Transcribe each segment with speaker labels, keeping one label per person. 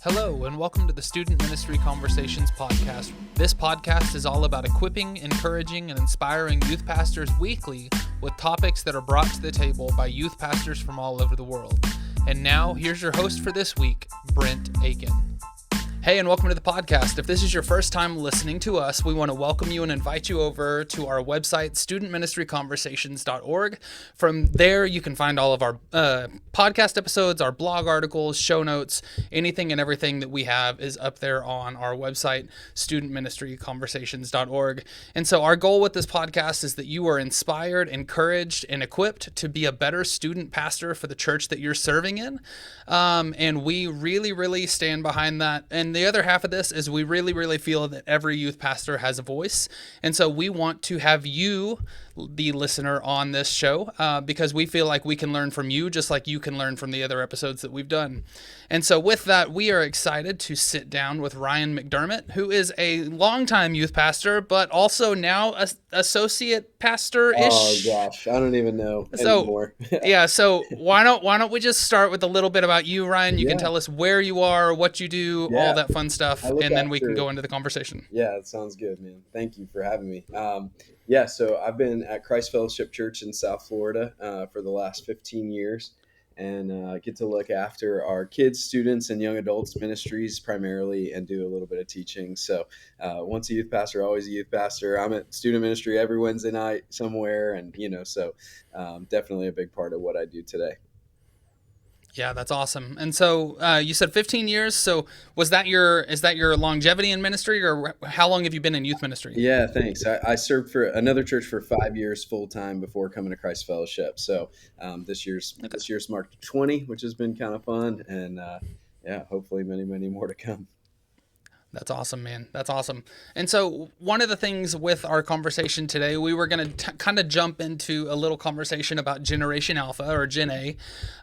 Speaker 1: Hello, and welcome to the Student Ministry Conversations podcast. This podcast is all about equipping, encouraging, and inspiring youth pastors weekly with topics that are brought to the table by youth pastors from all over the world. And now, here's your host for this week, Brent Aiken. Hey, and welcome to the podcast. If this is your first time listening to us, we want to welcome you and invite you over to our website, studentministryconversations.org. From there, you can find all of our podcast episodes, our blog articles, show notes, anything and everything that we have is up there on our website, studentministryconversations.org. And so our goal with this podcast is that you are inspired, encouraged, and equipped to be a better student pastor for the church that you're serving in. And we really stand behind that. And the other half of this is we really feel that every youth pastor has a voice. And so we want to have you, the listener, on this show because we feel like we can learn from you just like you can learn from the other episodes that we've done. And so with that, we are excited to sit down with Ryan McDermott, who is a longtime youth pastor, but also now associate pastor-ish.
Speaker 2: Oh gosh, I don't even know anymore.
Speaker 1: Yeah, so why don't we just start with a little bit about you, Ryan? You can tell us where you are, what you do, all that fun stuff, and then we can go into the conversation.
Speaker 2: Yeah, that sounds good, man. Thank you for having me. So I've been at Christ Fellowship Church in South Florida for the last 15 years. And get to look after our kids, students, and young adults ministries primarily and do a little bit of teaching. So once a youth pastor, always a youth pastor. I'm at student ministry every Wednesday night somewhere. And, definitely a big part of what I do today.
Speaker 1: Yeah, that's awesome. And so you said 15 years. So is that your longevity in ministry, or how long have you been in youth ministry?
Speaker 2: Yeah, thanks. I served for another church for 5 years full time before coming to Christ Fellowship. So this year's marked 20, which has been kind of fun, and hopefully many more to come.
Speaker 1: That's awesome, man. That's awesome. And so one of the things with our conversation today, we were going to kind of jump into a little conversation about Generation Alpha, or Gen A,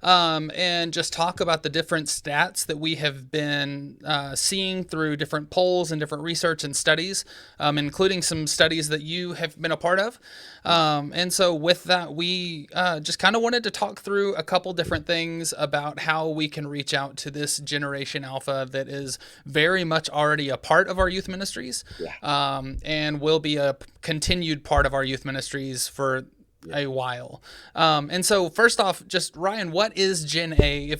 Speaker 1: and just talk about the different stats that we have been seeing through different polls and different research and studies, including some studies that you have been a part of. And so with that, we just kind of wanted to talk through a couple different things about how we can reach out to this Generation Alpha that is very much already a part of our youth ministries, and will be a continued part of our youth ministries for a while. And so first off, just Ryan, what is Gen A?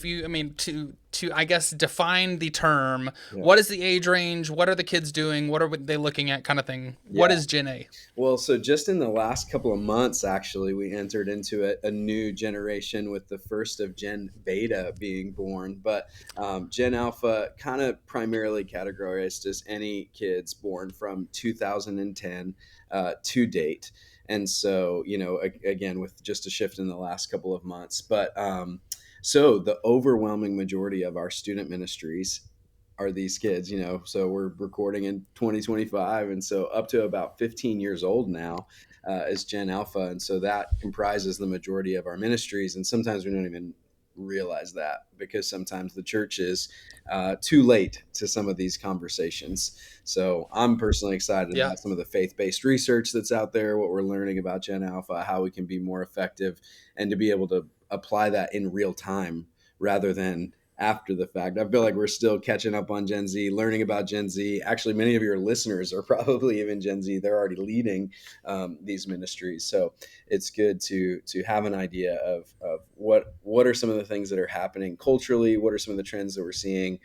Speaker 1: To I guess define the term, what is the age range? What are the kids doing? What are they looking at, kind of thing? What is Gen A?
Speaker 2: Well, so just in the last couple of months, actually, we entered into a new generation with the first of Gen Beta being born. But Gen Alpha kind of primarily categorized as any kids born from 2010 to date. And so, again, with just a shift in the last couple of months. But so the overwhelming majority of our student ministries are these kids, so we're recording in 2025. And so up to about 15 years old now is Gen Alpha. And so that comprises the majority of our ministries. And sometimes we don't even realize that because sometimes the church is too late to some of these conversations. So I'm personally excited about some of the faith-based research that's out there, what we're learning about Gen Alpha, how we can be more effective, and to be able to apply that in real time rather than after the fact. I feel like we're still catching up on Gen Z, learning about Gen Z. Actually, many of your listeners are probably even Gen Z. They're already leading these ministries. So it's good to have an idea of what are some of the things that are happening culturally, what are some of the trends that we're seeing,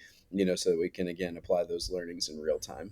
Speaker 2: so that we can, again, apply those learnings in real time.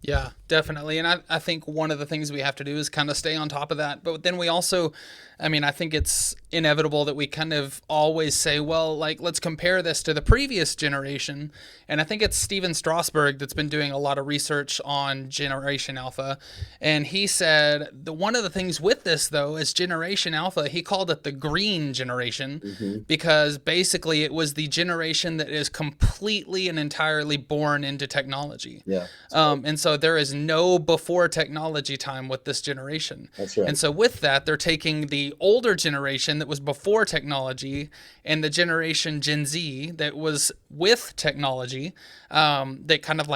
Speaker 1: Yeah, definitely. And I think one of the things we have to do is kind of stay on top of that. But then we also, I think it's inevitable that we kind of always say, well, let's compare this to the previous generation. And I think it's Steven Strasberg that's been doing a lot of research on Generation Alpha. And he said one of the things with this, though, is Generation Alpha, he called it the green generation, because basically it was the generation that is completely and entirely born into technology.
Speaker 2: Yeah.
Speaker 1: And so there is no before technology time with this generation.
Speaker 2: That's right.
Speaker 1: And so with that, they're taking the older generation that was before technology and the generation Gen Z that was with technology, that kind of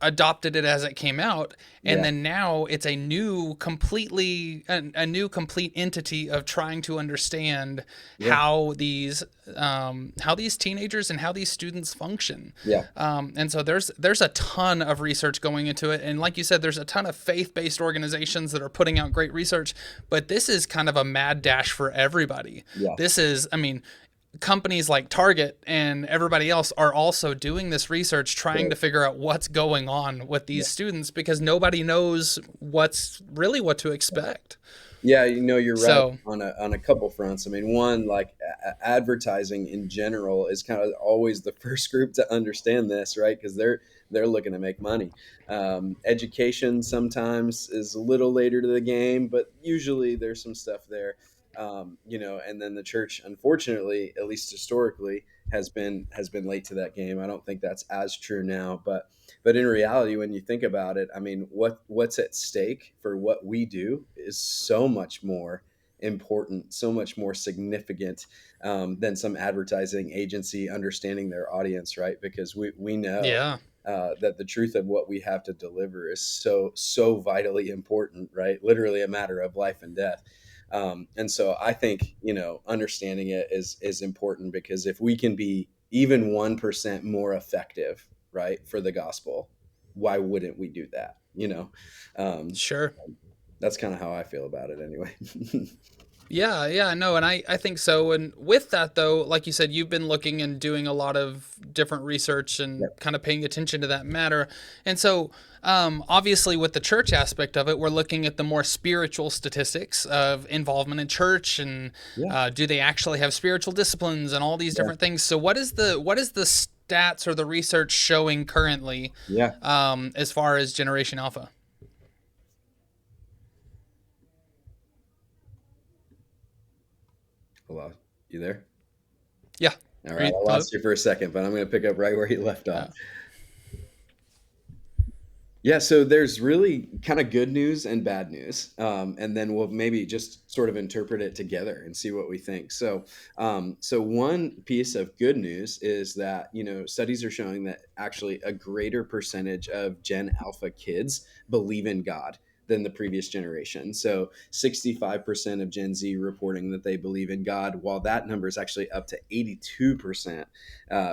Speaker 1: adopted it as it came out, and
Speaker 2: Yeah.
Speaker 1: then now it's a new complete entity of trying to understand
Speaker 2: Yeah.
Speaker 1: how these teenagers and how these students function.
Speaker 2: Yeah.
Speaker 1: And so there's a ton of research going into it, and like you said, there's a ton of faith-based organizations that are putting out great research, but this is kind of a mad dash for everybody.
Speaker 2: Yeah.
Speaker 1: This is, I mean, companies like Target and everybody else are also doing this research trying to figure out what's going on with these students, because nobody knows what to expect.
Speaker 2: Yeah, you're right
Speaker 1: So,
Speaker 2: on a couple fronts. I mean, one, like advertising in general is kind of always the first group to understand this, right? Because they're looking to make money. Education sometimes is a little later to the game, but usually there's some stuff there. And then the church, unfortunately, at least historically, has been late to that game. I don't think that's as true now, but in reality, when you think about it, I mean, what's at stake for what we do is so much more important, so much more significant than some advertising agency understanding their audience, right? Because we know
Speaker 1: yeah,
Speaker 2: that the truth of what we have to deliver is so vitally important, right? Literally a matter of life and death. And so I think, understanding it is important, because if we can be even 1% more effective, right, for the gospel, why wouldn't we do that? Um,
Speaker 1: sure.
Speaker 2: that's kind of how I feel about it anyway.
Speaker 1: Yeah, no, and I think so. And with that, though, like you said, you've been looking and doing a lot of different research and
Speaker 2: Yep.
Speaker 1: kind of paying attention to that matter. And so, obviously, with the church aspect of it, we're looking at the more spiritual statistics of involvement in church, and
Speaker 2: Yeah.
Speaker 1: do they actually have spiritual disciplines and all these
Speaker 2: Yeah.
Speaker 1: different things. So, what is the stats or the research showing currently,
Speaker 2: Yeah.
Speaker 1: as far as Generation Alpha?
Speaker 2: Hello. You there?
Speaker 1: Yeah.
Speaker 2: All
Speaker 1: Are
Speaker 2: right.
Speaker 1: you,
Speaker 2: I
Speaker 1: hello?
Speaker 2: lost you for a second, but I'm going to pick up right where you left off.
Speaker 1: Uh,
Speaker 2: Yeah, so there's really kind of good news and bad news, and then we'll maybe just sort of interpret it together and see what we think. So one piece of good news is that studies are showing that actually a greater percentage of Gen Alpha kids believe in God than the previous generation. So 65% of Gen Z reporting that they believe in God, while that number is actually up to 82%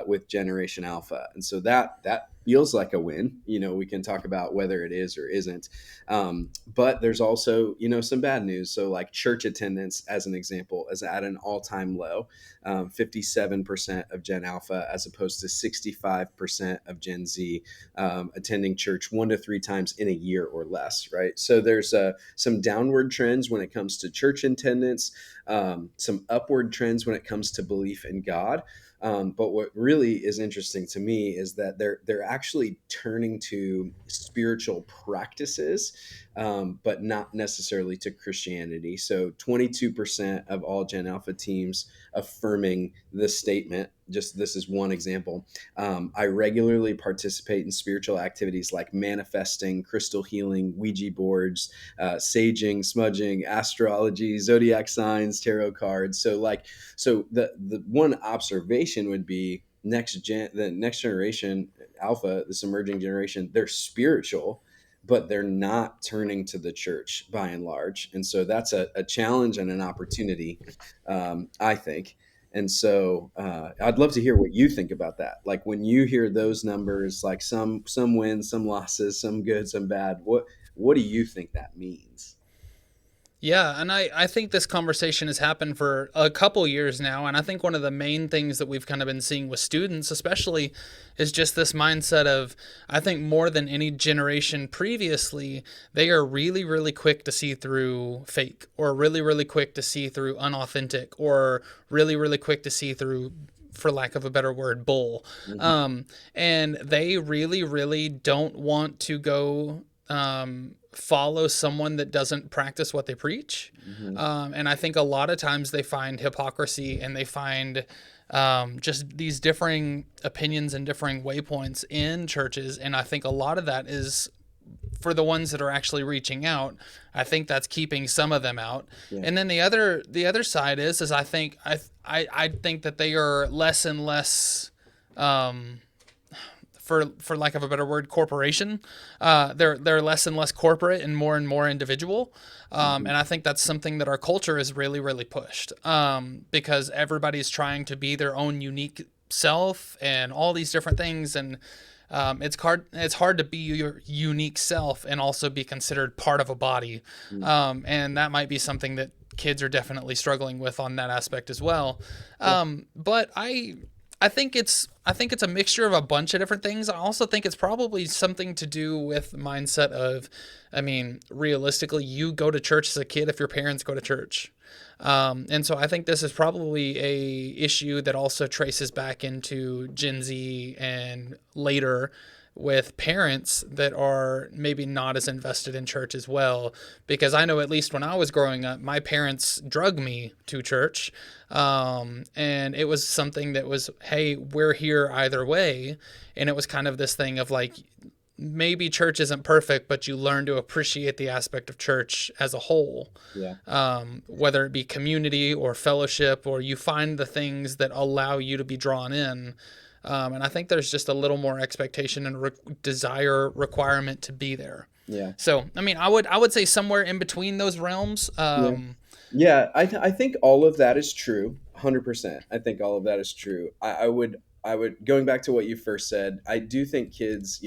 Speaker 2: with Generation Alpha. And so that feels like a win. We can talk about whether it is or isn't. But there's also, some bad news. So like church attendance, as an example, is at an all-time low. 57% of Gen Alpha, as opposed to 65% of Gen Z attending church 1 to 3 times in a year or less, right? So there's some downward trends when it comes to church attendance, some upward trends when it comes to belief in God. But what really is interesting to me is that they're actually turning to spiritual practices, but not necessarily to Christianity. So 22% of all Gen Alpha teams affirming this statement. Just this is one example. I regularly participate in spiritual activities like manifesting, crystal healing, Ouija boards, saging, smudging, astrology, zodiac signs, tarot cards. So the one observation would be the next generation Alpha, this emerging generation, they're spiritual, but they're not turning to the church by and large. And so that's a challenge and an opportunity, I think. And so I'd love to hear what you think about that. Like when you hear those numbers, like some wins, some losses, some good, some bad. What do you think that means?
Speaker 1: Yeah, and I think this conversation has happened for a couple years now. And I think one of the main things that we've kind of been seeing with students, especially, is just this mindset of, I think more than any generation previously, they are really, really quick to see through fake, or really, really quick to see through unauthentic, or really, really quick to see through, for lack of a better word, bull.
Speaker 2: Hmm.
Speaker 1: And they really, really don't want to go follow someone that doesn't practice what they preach.
Speaker 2: Hmm.
Speaker 1: And I think a lot of times they find hypocrisy, and they find just these differing opinions and differing waypoints in churches. And I think a lot of that is, for the ones that are actually reaching out, I think that's keeping some of them out.
Speaker 2: Yeah.
Speaker 1: And then the other side is I think that they are less and less for lack of a better word, corporation. They're less and less corporate and more individual.
Speaker 2: Mhm.
Speaker 1: And I think that's something that our culture is really pushed, because everybody's trying to be their own unique self and all these different things. And it's hard to be your unique self and also be considered part of a body.
Speaker 2: Mhm.
Speaker 1: And that might be something that kids are definitely struggling with on that aspect as well.
Speaker 2: Yeah.
Speaker 1: But I think it's a mixture of a bunch of different things. I also think it's probably something to do with mindset of, I mean, realistically, you go to church as a kid if your parents go to church. And so I think this is probably a issue that also traces back into Gen Z and later with parents that are maybe not as invested in church as well. Because I know at least when I was growing up, my parents drug me to church. And it was something that was, hey, we're here either way. And it was kind of this thing of like, maybe church isn't perfect, but you learn to appreciate the aspect of church as a whole,
Speaker 2: Yeah.
Speaker 1: whether it be community or fellowship, or you find the things that allow you to be drawn in. And I think there's just a little more expectation and desire requirement to be there.
Speaker 2: Yeah.
Speaker 1: So, I mean, I would say somewhere in between those realms.
Speaker 2: Yeah. Yeah, I think all of that is true, 100%. I think all of that is true. I would going back to what you first said. I do think kids,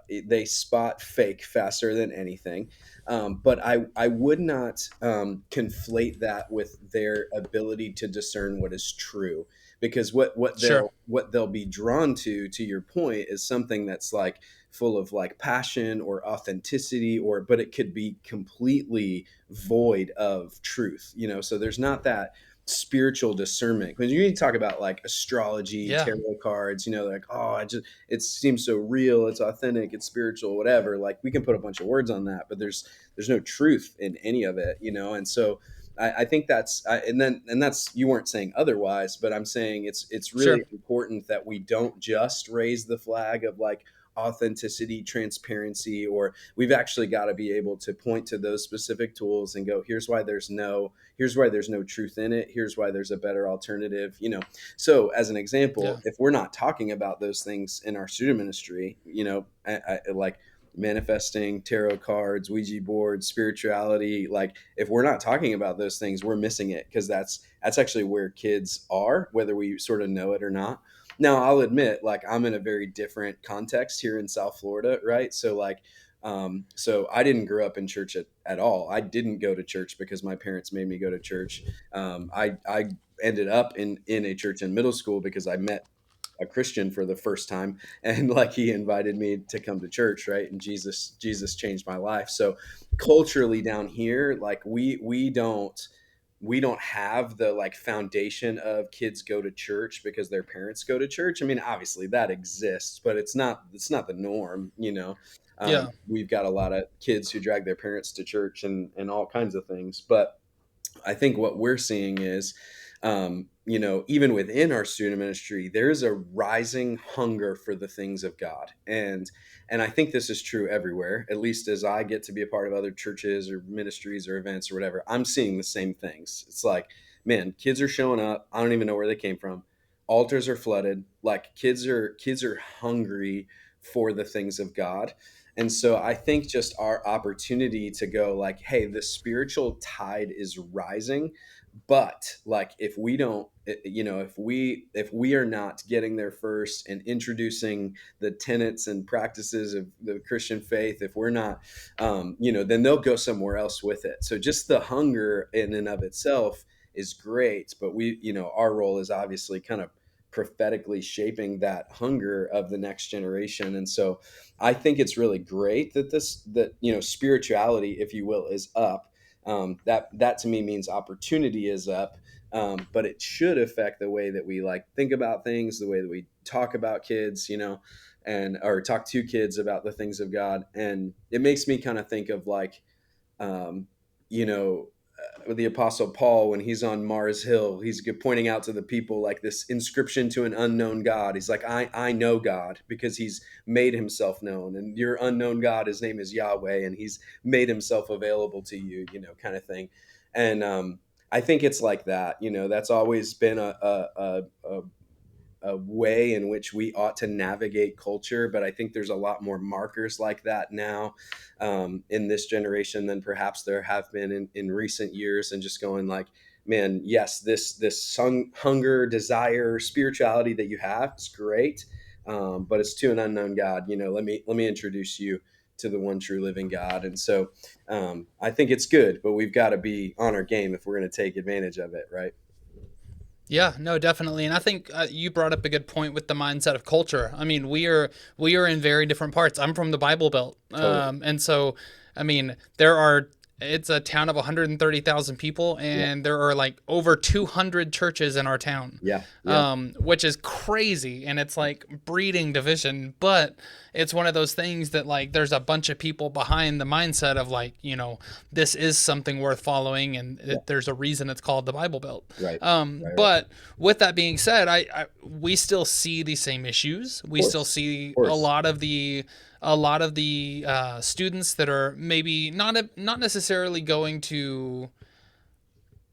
Speaker 2: they spot fake faster than anything, but I would not conflate that with their ability to discern what is true, because what
Speaker 1: Sure.
Speaker 2: they'll be drawn to your point, is something that's like full of like passion or authenticity, or but it could be completely void of truth, so there's not that spiritual discernment. Because you talk about like astrology,
Speaker 1: Yeah.
Speaker 2: tarot cards, like, oh, it seems so real, it's authentic, it's spiritual, whatever. Like, we can put a bunch of words on that, but there's no truth in any of it, and so I think and that's, you weren't saying otherwise, but I'm saying it's really
Speaker 1: Sure.
Speaker 2: important that we don't just raise the flag of like authenticity, transparency, or we've actually got to be able to point to those specific tools and go, here's why there's no truth in it, here's why there's a better alternative. So as an
Speaker 1: Yeah.
Speaker 2: example, if we're not talking about those things in our student ministry, like manifesting, tarot cards, Ouija boards, spirituality, like if we're not talking about those things, we're missing it, because that's actually where kids are, whether we sort of know it or not. Now, I'll admit, like, I'm in a very different context here in South Florida, right? So, like, so I didn't grow up in church at all. I didn't go to church because my parents made me go to church. I ended up in a church in middle school because I met a Christian for the first time, and like he invited me to come to church, right? And Jesus changed my life. So culturally down here, like we don't have the like foundation of kids go to church because their parents go to church. I mean, obviously that exists, but it's not the norm.
Speaker 1: Yeah.
Speaker 2: We've got a lot of kids who drag their parents to church and all kinds of things. But I think what we're seeing is, even within our student ministry, there's a rising hunger for the things of God, and I think this is true everywhere. At least as I get to be a part of other churches or ministries or events or whatever, I'm seeing the same things. It's like, man, kids are showing up. I don't even know where they came from. Altars are flooded. Like, kids are hungry for the things of God. And so I think just our opportunity to go like, hey, the spiritual tide is rising, but like if we don't, if we are not getting there first and introducing the tenets and practices of the Christian faith, if we're not, then they'll go somewhere else with it. So just the hunger in and of itself is great, but our role is obviously kind of prophetically shaping that hunger of the next generation. And so I think it's really great that spirituality, if you will, is up. That to me means opportunity is up. But it should affect the way that we like think about things, the way that we talk about kids, and or talk to kids about the things of God. And it makes me kind of think of like, um, you know, the Apostle Paul, when he's on Mars Hill, he's pointing out to the people like this inscription to an unknown God. He's like, I know God because he's made himself known, and your unknown God, his name is Yahweh, and he's made himself available to you, kind of thing. And I think it's like that. That's always been a way in which we ought to navigate culture, but I think there's a lot more markers like that now in this generation than perhaps there have been in recent years. And just going like, man, yes, this hunger, desire, spirituality that you have is great, but it's to an unknown God. Let me introduce you to the one true living God. And so I think it's good, but we've got to be on our game if we're going to take advantage of it, right?
Speaker 1: Yeah, no, definitely. And I think you brought up a good point with the mindset of culture. I mean, we are in very different parts. I'm from the Bible Belt.
Speaker 2: Totally.
Speaker 1: And so, I mean, it's a town of 130,000 people,
Speaker 2: Yeah.
Speaker 1: and there are like over 200 churches in our town,
Speaker 2: Yeah. Yeah.
Speaker 1: which is crazy. And it's like breeding division, but it's one of those things that like there's a bunch of people behind the mindset of like, this is something worth following, and there's a reason it's called the Bible Belt.
Speaker 2: Right.
Speaker 1: But with that being said, we still see the same issues. We still see a lot of the students that are maybe not necessarily going to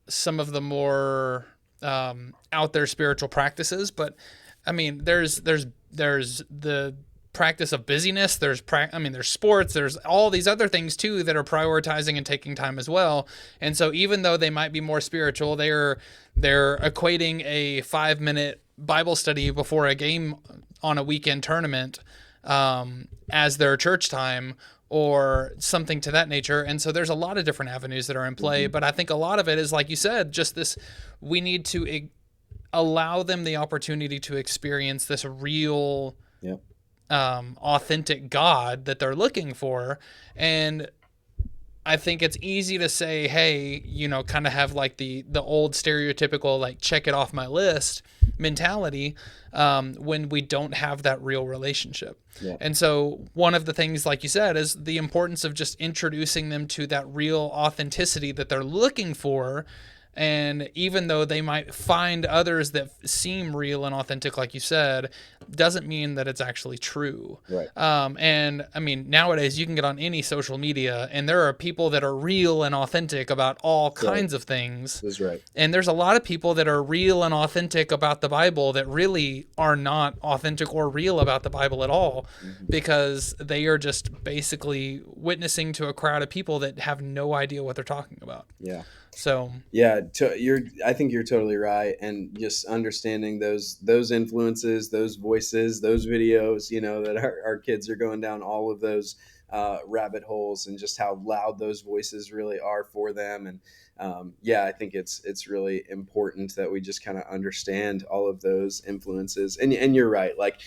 Speaker 1: some of the more out there spiritual practices, but I mean, there's the practice of busyness. There's sports. There's all these other things too that are prioritizing and taking time as well. And so even though they might be more spiritual, they're equating a 5-minute Bible study before a game on a weekend tournament as their church time or something to that nature. And so there's a lot of different avenues that are in play, but I think a lot of it is, like you said, just this, we need to allow them the opportunity to experience this real, authentic God that they're looking for. And I think it's easy to say, hey, kind of have like the old stereotypical, like, check it off my list mentality, when we don't have that real relationship. Yeah. And so one of the things, like you said, is the importance of just introducing them to that real authenticity that they're looking for. And even though they might find others that seem real and authentic, like you said, doesn't mean that it's actually true.
Speaker 2: Right.
Speaker 1: And I mean, nowadays you can get on any social media and there are people that are real and authentic about all kinds of things.
Speaker 2: That's right.
Speaker 1: And there's a lot of people that are real and authentic about the Bible that really are not authentic or real about the Bible at all, because they are just basically witnessing to a crowd of people that have no idea what they're talking about.
Speaker 2: Yeah.
Speaker 1: So
Speaker 2: yeah, I think you're totally right, and just understanding those influences, those voices, those videos, that our kids are going down all of those rabbit holes, and just how loud those voices really are for them. And I think it's really important that we just kind of understand all of those influences. And you're right, like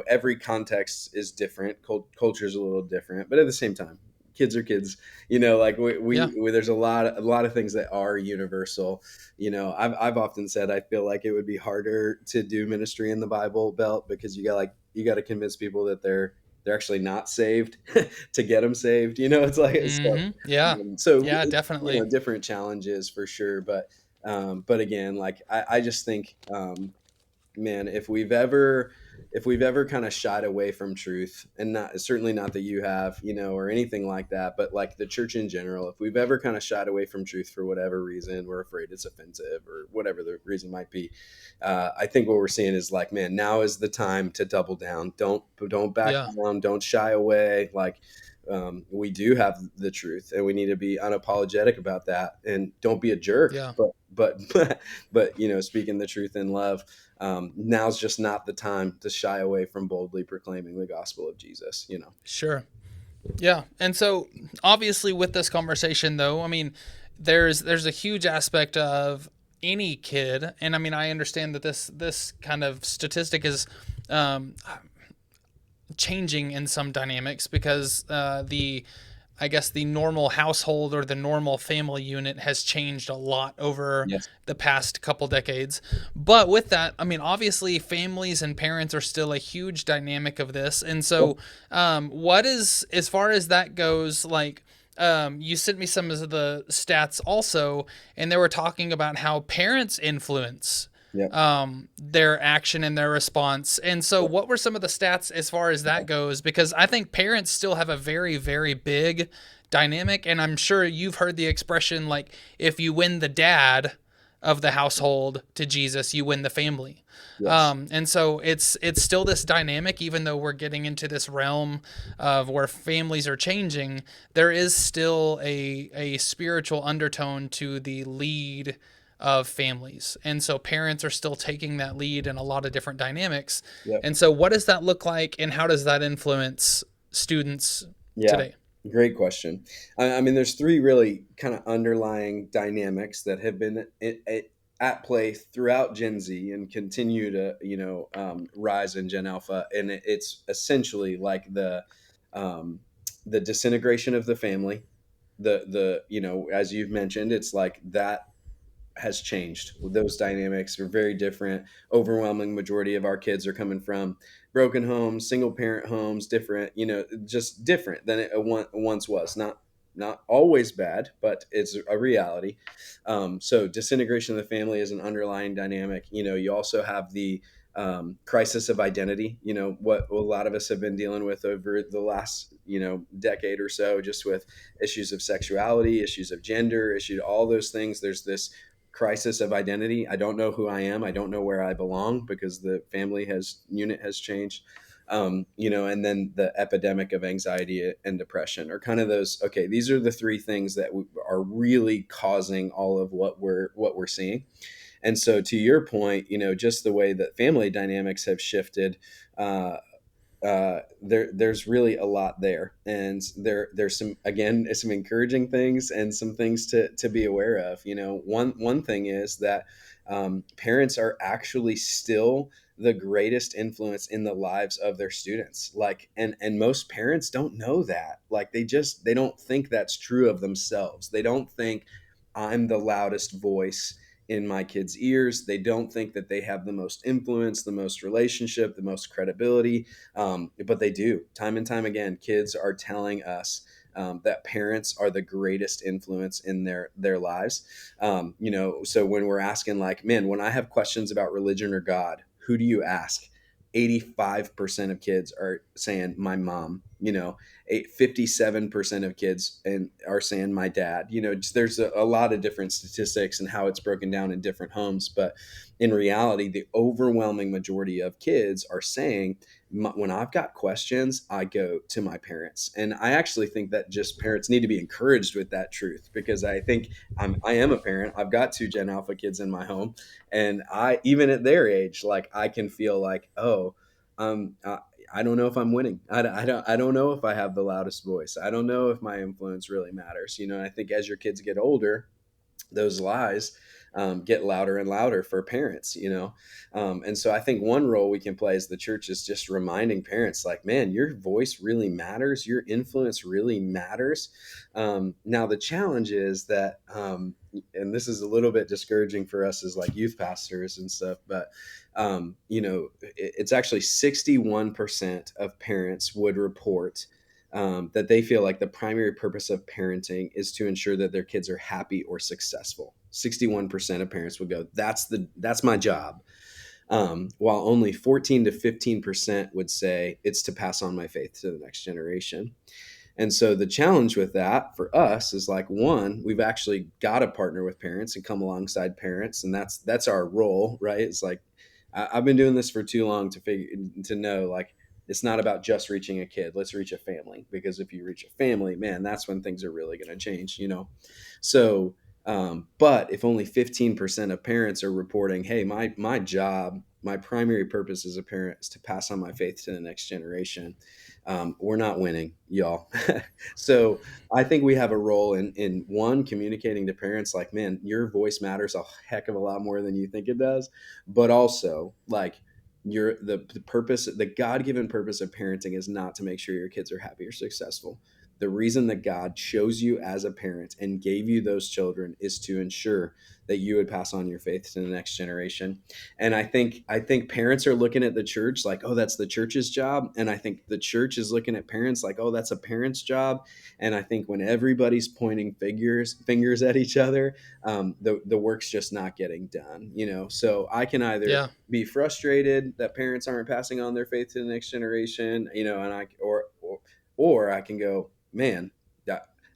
Speaker 2: every context is different, culture is a little different, but at the same time, kids are kids, like we there's a lot of things that are universal. I've often said I feel like it would be harder to do ministry in the Bible Belt because you got to convince people that they're actually not saved to get them saved. It's like
Speaker 1: definitely
Speaker 2: different challenges for sure. But again, like I just think, man, if we've ever kind of shied away from truth, and certainly not that you have, or anything like that, but like the church in general, if we've ever kind of shied away from truth for whatever reason, we're afraid it's offensive or whatever the reason might be. I think what we're seeing is like, man, now is the time to double down. Don't back down. Don't shy away. Like, we do have the truth, and we need to be unapologetic about that, and don't be a jerk.
Speaker 1: Yeah.
Speaker 2: But speaking the truth in love. Now's just not the time to shy away from boldly proclaiming the gospel of Jesus.
Speaker 1: Sure. Yeah. And so obviously with this conversation, though, I mean, there's a huge aspect of any kid, and I mean, I understand that this kind of statistic is changing in some dynamics because I guess the normal household or the normal family unit has changed a lot over the past couple decades. But with that, I mean, obviously families and parents are still a huge dynamic of this. And so what is, as far as that goes, like, you sent me some of the stats also, and they were talking about how parents influence their action and their response. And so what were some of the stats as far as that goes? Because I think parents still have a very, very big dynamic. And I'm sure you've heard the expression, like, if you win the dad, of the household to Jesus, you win the family.
Speaker 2: Yes.
Speaker 1: And so it's still this dynamic, even though we're getting into this realm of where families are changing. There is still a spiritual undertone to the lead of families, and so parents are still taking that lead in a lot of different dynamics.
Speaker 2: Yep.
Speaker 1: And so, what does that look like, and how does that influence students
Speaker 2: Yeah,
Speaker 1: today?
Speaker 2: great question. I mean, there's three really kind of underlying dynamics that have been at play throughout Gen Z and continue to, rise in Gen Alpha, and it's essentially like the disintegration of the family. As you've mentioned, it's like that has changed. Those dynamics are very different. Overwhelming majority of our kids are coming from broken homes, single parent homes, different, just different than it once was. Not always bad, but it's a reality. So disintegration of the family is an underlying dynamic. You also have the crisis of identity. What a lot of us have been dealing with over the last decade or so, just with issues of sexuality, issues of gender, issues, all those things. There's this crisis of identity. I don't know who I am. I don't know where I belong because the family unit has changed. And then the epidemic of anxiety and depression are kind of those. Okay, these are the three things that are really causing all of what we're seeing. And so, to your point, just the way that family dynamics have shifted, uh, there's really a lot there, and there's some encouraging things and some things to be aware of. One thing is that parents are actually still the greatest influence in the lives of their students. Like, and most parents don't know that. Like, they don't think that's true of themselves. They don't think I'm the loudest voice in my kids' ears. They don't think that they have the most influence, the most relationship, the most credibility, but they do. Time and time again, kids are telling us that parents are the greatest influence in their lives. So when we're asking, like, man, when I have questions about religion or God, who do you ask? 85% of kids are saying my mom. 57% of kids are saying my dad. There's a lot of different statistics and how it's broken down in different homes, but in reality, the overwhelming majority of kids are saying, when I've got questions, I go to my parents. And I actually think that just parents need to be encouraged with that truth, because I think I am a parent. I've got two Gen Alpha kids in my home, and even at their age, like, I can feel like, oh, I don't know if I'm winning. I don't know if I have the loudest voice. I don't know if my influence really matters. I think as your kids get older, those lies get louder and louder for parents. And so I think one role we can play as the church is just reminding parents, like, man, your voice really matters, your influence really matters. Now the challenge is that, and this is a little bit discouraging for us as like youth pastors and stuff, but it's actually 61% of parents would report that they feel like the primary purpose of parenting is to ensure that their kids are happy or successful. 61% of parents would go, that's my job. While only 14 to 15% would say it's to pass on my faith to the next generation. And so the challenge with that for us is, like, one, we've actually got to partner with parents and come alongside parents, and that's our role, right? It's like, I've been doing this for too long to know, like, it's not about just reaching a kid. Let's reach a family, because if you reach a family, man, that's when things are really going to change. So, but if only 15% of parents are reporting, hey, my job, my primary purpose as a parent is to pass on my faith to the next generation, we're not winning, y'all. So I think we have a role in one, communicating to parents, like, man, your voice matters a heck of a lot more than you think it does, but also, like, the purpose, the God-given purpose of parenting is not to make sure your kids are happy or successful. The reason that God chose you as a parent and gave you those children is to ensure that you would pass on your faith to the next generation. And I think parents are looking at the church like, oh, that's the church's job. And I think the church is looking at parents like, oh, that's a parent's job. And I think when everybody's pointing fingers at each other, the work's just not getting done. So I can either
Speaker 1: Yeah.
Speaker 2: be frustrated that parents aren't passing on their faith to the next generation, and I can go, man,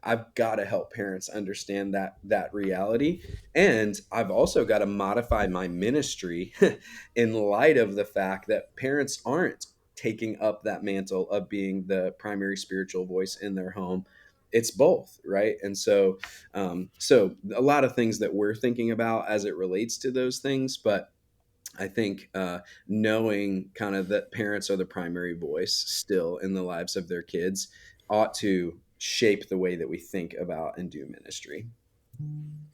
Speaker 2: I've got to help parents understand that reality. And I've also got to modify my ministry in light of the fact that parents aren't taking up that mantle of being the primary spiritual voice in their home. It's both, right? And so a lot of things that we're thinking about as it relates to those things, but I think knowing kind of that parents are the primary voice still in the lives of their kids ought to shape the way that we think about and do ministry.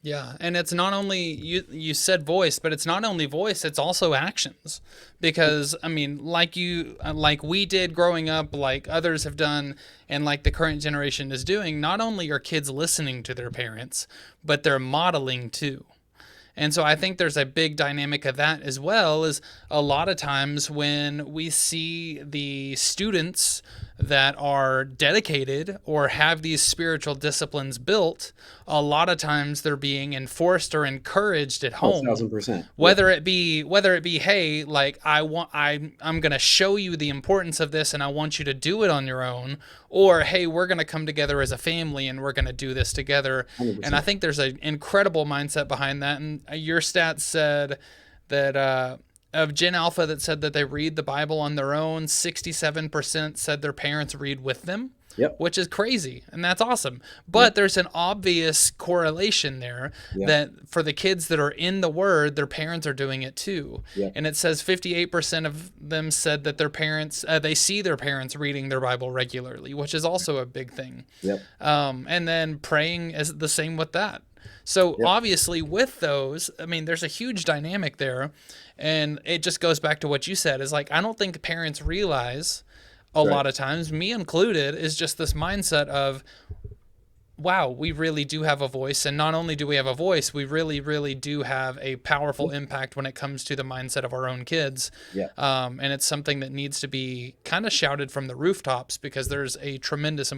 Speaker 1: Yeah, and it's not only you said voice, but it's not only voice, it's also actions. Because I mean, like we did growing up, like others have done and like the current generation is doing, not only are kids listening to their parents, but they're modeling too. And so I think there's a big dynamic of that as well. Is a lot of times when we see the students that are dedicated or have these spiritual disciplines built, a lot of times they're being enforced or encouraged at
Speaker 2: Oh,
Speaker 1: home,
Speaker 2: 1,000%. Yeah.
Speaker 1: whether it be hey, like I'm going to show you the importance of this and I want you to do it on your own, or hey, we're going to come together as a family and we're going to do this together. And I
Speaker 2: 100%.
Speaker 1: think there's an incredible mindset behind that. And your stats said that of Gen Alpha that said that they read the Bible on their own, 67% said their parents read with them,
Speaker 2: Yep.
Speaker 1: which is crazy. And that's awesome.
Speaker 2: Yep.
Speaker 1: But there's an obvious correlation there
Speaker 2: Yeah.
Speaker 1: that for the kids that are in the Word, their parents are doing it too.
Speaker 2: Yep.
Speaker 1: And it says 58% of them said that their parents, they see their parents reading their Bible regularly, which is also a big thing.
Speaker 2: Yep.
Speaker 1: And then praying is the same with that. So
Speaker 2: Yep.
Speaker 1: obviously with those, I mean, there's a huge dynamic there. And it just goes back to what you said is like, I don't think parents realize a
Speaker 2: Right.
Speaker 1: lot of times, me included, is just this mindset of, wow, we really do have a voice. And not only do we have a voice, we really, really do have a powerful impact when it comes to the mindset of our own kids.
Speaker 2: Yeah.
Speaker 1: And it's something that needs to be kind of shouted from the rooftops because there's a tremendous
Speaker 2: Yeah.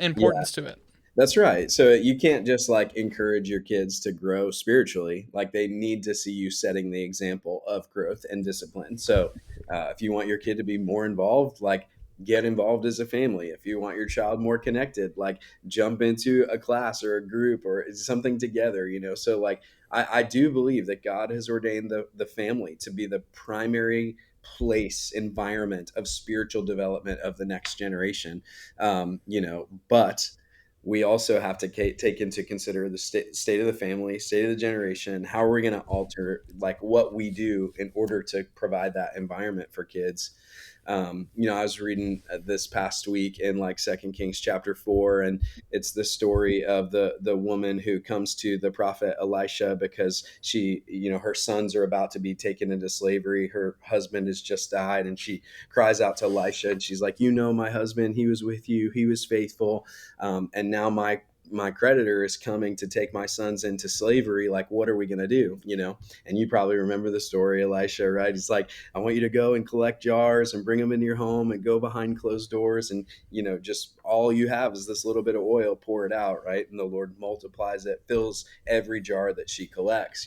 Speaker 1: importance to it.
Speaker 2: That's right. So you can't just like encourage your kids to grow spiritually. Like they need to see you setting the example of growth and discipline. So if you want your kid to be more involved, like get involved as a family. If you want your child more connected, like jump into a class or a group or something together, you know? So like I do believe that God has ordained the family to be the primary place environment of spiritual development of the next generation. But we also have to take into consider the state of the family, state of the generation. How are we going to alter like what we do in order to provide that environment for kids? I was reading this past week in like Second Kings chapter 4, and it's the story of the woman who comes to the prophet Elisha because her sons are about to be taken into slavery. Her husband has just died, and she cries out to Elisha, and she's like, my husband, he was with you, he was faithful, and now my creditor is coming to take my sons into slavery. Like, what are we going to do? And you probably remember the story, Elisha, right? He's like, I want you to go and collect jars and bring them into your home and go behind closed doors. And, just all you have is this little bit of oil, pour it out, right? And the Lord multiplies it, fills every jar that she collects.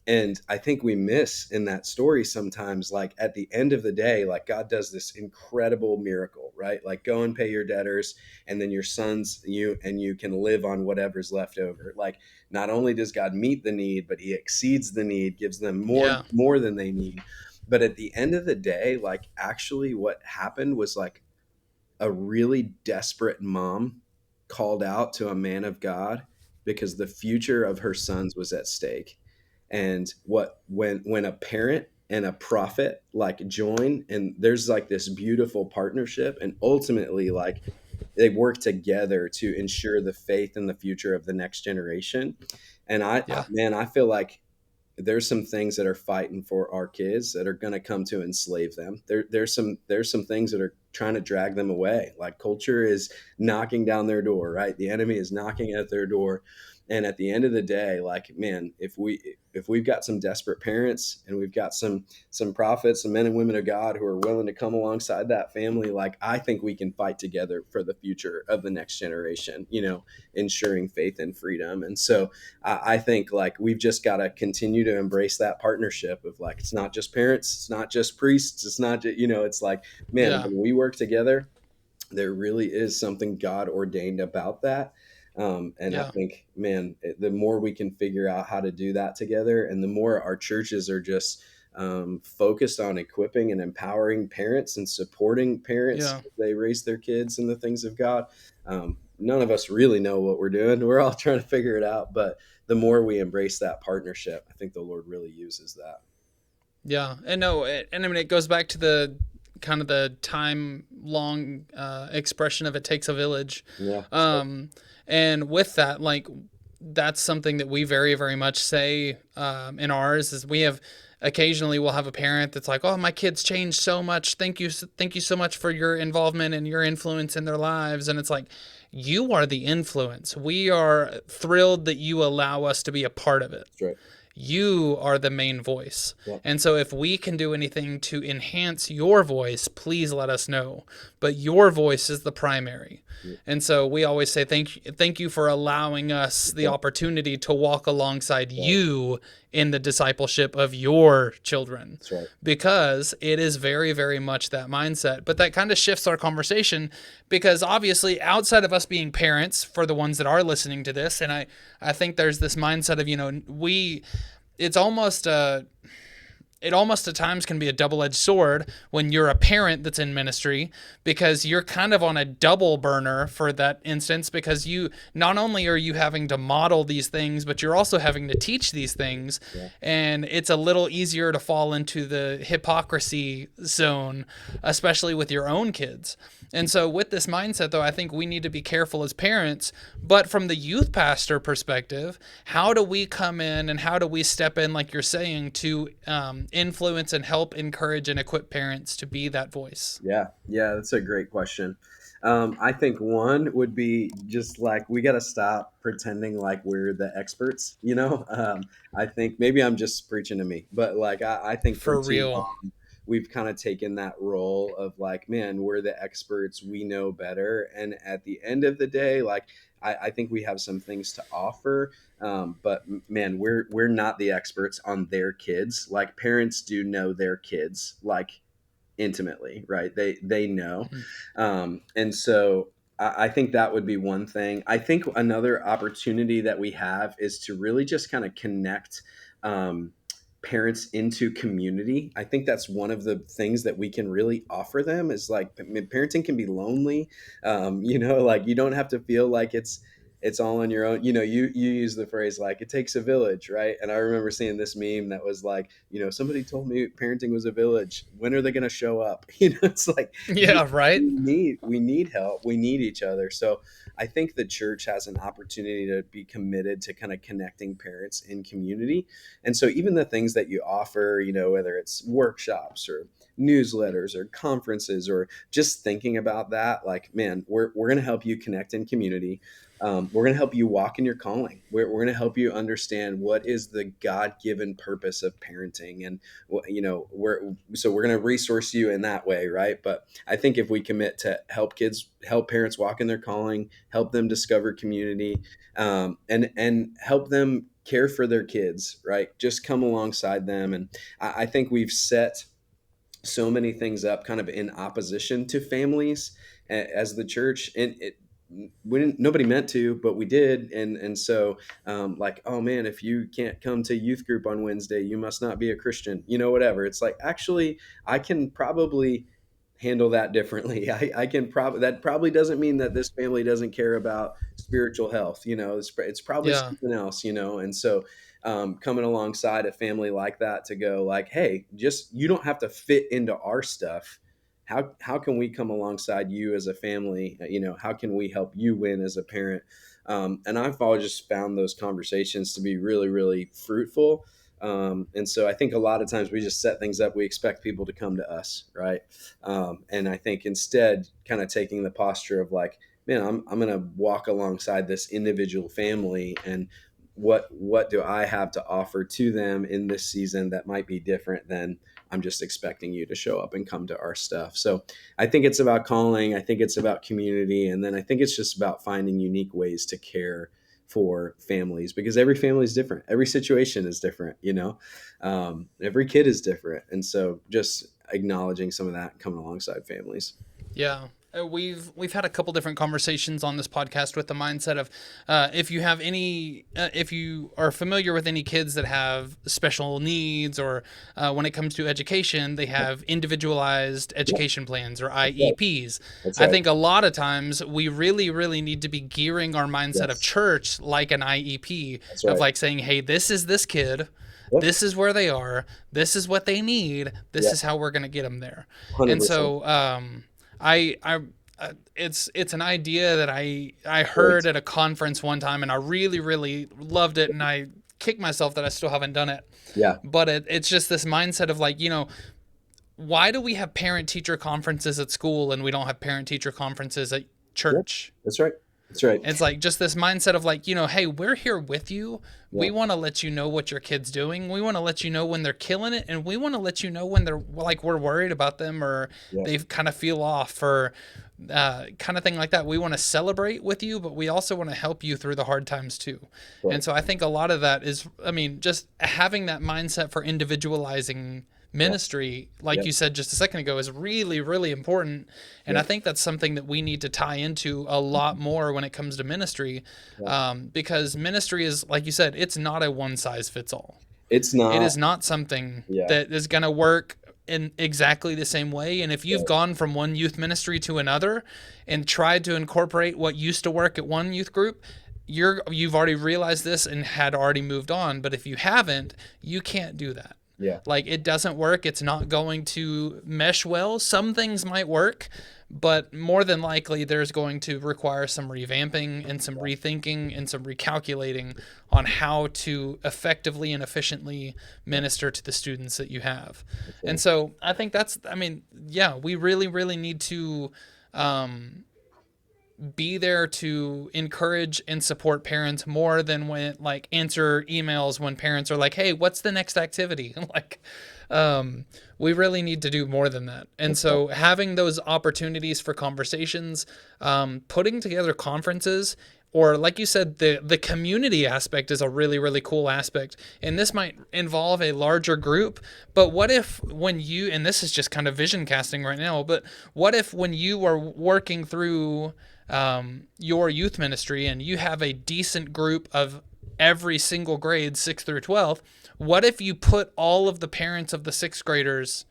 Speaker 2: And I think we miss in that story sometimes, like at the end of the day, like God does this incredible miracle, right? Like go and pay your debtors, and then your sons, you can live on whatever's left over. Like not only does God meet the need, but he exceeds the need, gives them
Speaker 1: Yeah.
Speaker 2: more than they need. But at the end of the day, like actually what happened was like a really desperate mom called out to a man of God because the future of her sons was at stake. And when a parent and a prophet like join, and there's like this beautiful partnership, and ultimately like they work together to ensure the faith and the future of the next generation. And
Speaker 1: Yeah.
Speaker 2: man, I feel like there's some things that are fighting for our kids that are going to come to enslave them. There's some things that are trying to drag them away. Like culture is knocking down their door, right? The enemy is knocking at their door. And at the end of the day, like, man, if we've got some desperate parents and we've got some prophets, some men and women of God who are willing to come alongside that family, like I think we can fight together for the future of the next generation, ensuring faith and freedom. And so I think like we've just got to continue to embrace that partnership of like, it's not just parents, it's not just priests, it's not just, it's like, man,
Speaker 1: Yeah.
Speaker 2: when we work together, there really is something God ordained about that. And I
Speaker 1: Yeah.
Speaker 2: think, man, the more we can figure out how to do that together, and the more our churches are just focused on equipping and empowering parents and supporting parents
Speaker 1: Yeah.
Speaker 2: as they raise their kids in the things of God. None of us really know what we're doing. We're all trying to figure it out. But the more we embrace that partnership, I think the Lord really uses that.
Speaker 1: Yeah. And no, and I mean, it goes back to the kind of the time long expression of it takes a village.
Speaker 2: Yeah.
Speaker 1: Um, and with that, like, that's something that we very, very much say in ours is we have occasionally we'll have a parent that's like, oh, my kids changed so much. Thank you so much for your involvement and your influence in their lives. And it's like, you are the influence. We are thrilled that you allow us to be a part of it.
Speaker 2: That's right.
Speaker 1: You are the main voice.
Speaker 2: Yeah.
Speaker 1: And so if we can do anything to enhance your voice, please let us know. But your voice is the primary.
Speaker 2: Yeah.
Speaker 1: And so we always say thank you for allowing us the
Speaker 2: Yeah.
Speaker 1: opportunity to walk alongside
Speaker 2: Right.
Speaker 1: you in the discipleship of your children,
Speaker 2: That's right.
Speaker 1: because it is very, very much that mindset. But that kind of shifts our conversation, because obviously outside of us being parents, for the ones that are listening to this, and I think there's this mindset of, it's almost it almost at times can be a double-edged sword when you're a parent that's in ministry, because you're kind of on a double burner for that instance, because you not only are you having to model these things, but you're also having to teach these things.
Speaker 2: Yeah.
Speaker 1: And it's a little easier to fall into the hypocrisy zone, especially with your own kids. And so with this mindset, though, I think we need to be careful as parents. But from the youth pastor perspective, how do we come in and how do we step in, like you're saying, to influence and help encourage and equip parents to be that voice?
Speaker 2: Yeah, yeah, that's a great question. I think one would be just like we got to stop pretending like we're the experts. I think maybe I'm just preaching to me, but like I think for
Speaker 1: For
Speaker 2: too
Speaker 1: real.
Speaker 2: long we've kind of taken that role of like, man, we're the experts, we know better, and at the end of the day, like I think we have some things to offer, but man, we're not the experts on their kids. Like parents do know their kids, like intimately, right? They know,
Speaker 1: Mhm.
Speaker 2: and so I think that would be one thing. I think another opportunity that we have is to really just kind of connect um, parents into community. I think that's one of the things that we can really offer them is like parenting can be lonely. Like you don't have to feel like it's all on your own. You use the phrase like it takes a village, right? And I remember seeing this meme that was like, somebody told me parenting was a village. When are they going to show up? It's like we
Speaker 1: Yeah, right.
Speaker 2: we need help. We need each other. So I think the church has an opportunity to be committed to kind of connecting parents in community. And so even the things that you offer, whether it's workshops or newsletters or conferences or just thinking about that, like, man, we're going to help you connect in community. We're going to help you walk in your calling. We're going to help you understand what is the God-given purpose of parenting, and we're going to resource you in that way, right? But I think if we commit to help parents walk in their calling, help them discover community, and help them care for their kids, right? Just come alongside them, and I think we've set so many things up kind of in opposition to families as the church, and we didn't, nobody meant to, but we did. And so like, oh man, if you can't come to youth group on Wednesday, you must not be a Christian, whatever. It's like, actually I can probably handle that differently. I can probably, that probably doesn't mean that this family doesn't care about spiritual health. It's probably
Speaker 1: Yeah.
Speaker 2: something else. And so coming alongside a family like that to go like, hey, just you don't have to fit into our stuff. How can we come alongside you as a family? How can we help you win as a parent? And I've always just found those conversations to be really, really fruitful. And so I think a lot of times we just set things up. We expect people to come to us, right? And I think instead, kind of taking the posture of like, man, I'm going to walk alongside this individual family, and what do I have to offer to them in this season that might be different than I'm just expecting you to show up and come to our stuff. So I think it's about calling. I think it's about community. And then I think it's just about finding unique ways to care for families, because every family is different. Every situation is different, every kid is different. And so just acknowledging some of that and coming alongside families.
Speaker 1: Yeah. We've had a couple different conversations on this podcast with the mindset of if you are familiar with any kids that have special needs, or when it comes to education, they have individualized
Speaker 2: Yep,
Speaker 1: education plans or
Speaker 2: that's right.
Speaker 1: IEPs.
Speaker 2: That's
Speaker 1: I
Speaker 2: right.
Speaker 1: think a lot of times we really need to be gearing our mindset of
Speaker 2: Yes,
Speaker 1: church like an IEP,
Speaker 2: that's
Speaker 1: of
Speaker 2: right.
Speaker 1: like saying, hey, this is this kid.
Speaker 2: Yep.
Speaker 1: This is where they are. This is what they need. This
Speaker 2: Yeah.
Speaker 1: is how we're going to get them there. And
Speaker 2: 100%.
Speaker 1: so, I it's an idea that I
Speaker 2: Great.
Speaker 1: heard at a conference one time, and I really loved it, and I kick myself that I still haven't done it.
Speaker 2: Yeah.
Speaker 1: But it's just this mindset of like, why do we have parent teacher conferences at school and we don't have parent teacher conferences at
Speaker 2: Yeah.
Speaker 1: church?
Speaker 2: That's right. That's right.
Speaker 1: It's like just this mindset of like, hey, we're here with you.
Speaker 2: Yeah.
Speaker 1: We want to let you know what your kid's doing. We want to let you know when they're killing it, and we want to let you know when they're like we're worried about them, or
Speaker 2: Yeah.
Speaker 1: they kind of feel off, or kind of thing like that. We want to celebrate with you, but we also want to help you through the hard times too.
Speaker 2: Right.
Speaker 1: And so I think a lot of that is, just having that mindset for individualizing
Speaker 2: Yeah.
Speaker 1: ministry, like
Speaker 2: Yep.
Speaker 1: you said just a second ago, is really important. And I
Speaker 2: Yep.
Speaker 1: think that's something that we need to tie into a lot more when it comes to ministry,
Speaker 2: Yeah.
Speaker 1: because ministry is, like you said, it's not a one size fits all.
Speaker 2: It's
Speaker 1: It
Speaker 2: not.
Speaker 1: is not something
Speaker 2: Yeah.
Speaker 1: that is going to work in exactly the same way. And if you've
Speaker 2: Right.
Speaker 1: gone from one youth ministry to another and tried to incorporate what used to work at one youth group, you've already realized this and had already moved on. But if you haven't, you can't do that.
Speaker 2: Yeah.
Speaker 1: Like, it doesn't work. It's not going to mesh well. Some things might work, but more than likely there's going to require some revamping and some rethinking and some recalculating on how to effectively and efficiently minister to the students that you have.
Speaker 2: That's
Speaker 1: And
Speaker 2: right.
Speaker 1: so I think yeah, we really need to be there to encourage and support parents more than when, like, answer emails when parents are like, hey, what's the next activity? Like, we really need to do more than that. And
Speaker 2: That's right.
Speaker 1: so having those opportunities for conversations, putting together conferences, or like you said, the community aspect is a really cool aspect. And this might involve a larger group, but what if when you, and this is just kind of vision casting right now, but what if when you are working through your youth ministry and you have a decent group of every single grade, 6th through 12th, what if you put all of the parents of the 6th graders